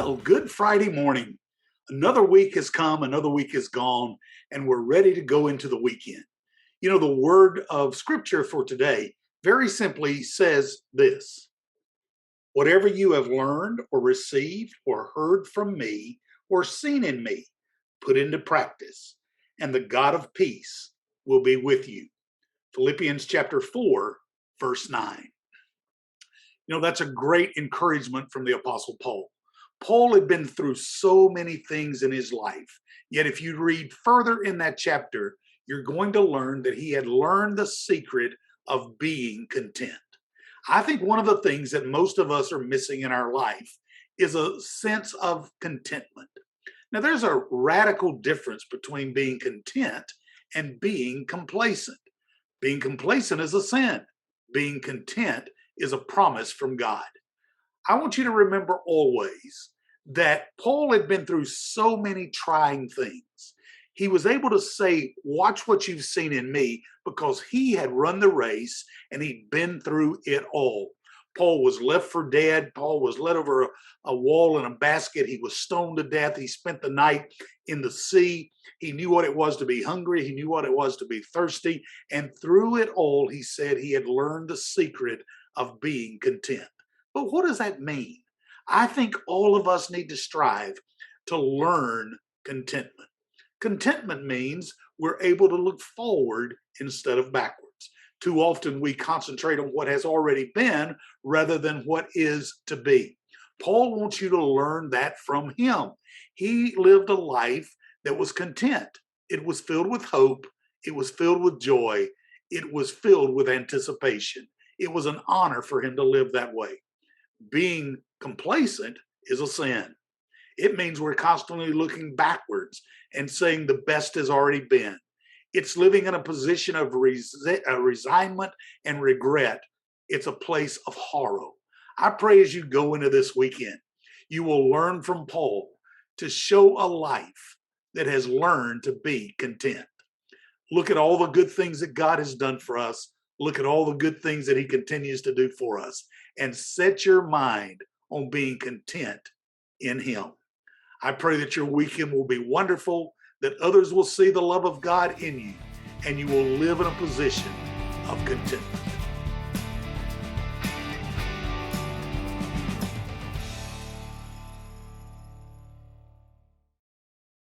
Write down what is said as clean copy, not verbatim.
Well, good Friday morning. Another week has come, another week is gone, and we're ready to go into the weekend. The word of scripture for today very simply says this: whatever you have learned or received or heard from me or seen in me, put into practice, and the God of peace will be with you. Philippians chapter 4, verse 9. That's a great encouragement from the Apostle Paul. Paul had been through so many things in his life. Yet, if you read further in that chapter, you're going to learn that he had learned the secret of being content. I think one of the things that most of us are missing in our life is a sense of contentment. Now, there's a radical difference between being content and being complacent. Being complacent is a sin. Being content is a promise from God. I want you to remember always that Paul had been through so many trying things. He was able to say, watch what you've seen in me, because he had run the race and he'd been through it all. Paul was left for dead. Paul was led over a wall in a basket. He was stoned to death. He spent the night in the sea. He knew what it was to be hungry. He knew what it was to be thirsty. And through it all, he said he had learned the secret of being content. But what does that mean? I think all of us need to strive to learn contentment. Contentment means we're able to look forward instead of backwards. Too often we concentrate on what has already been rather than what is to be. Paul wants you to learn that from him. He lived a life that was content. It was filled with hope. It was filled with joy. It was filled with anticipation. It was an honor for him to live that way. Being complacent is a sin. It means we're constantly looking backwards and saying the best has already been. It's living in a position of resignment and regret. It's a place of horror. I pray as you go into this weekend, you will learn from Paul to show a life that has learned to be content. Look at all the good things that God has done for us. Look at all the good things that he continues to do for us, and set your mind on being content in him. I pray that your weekend will be wonderful, that others will see the love of God in you, and you will live in a position of contentment.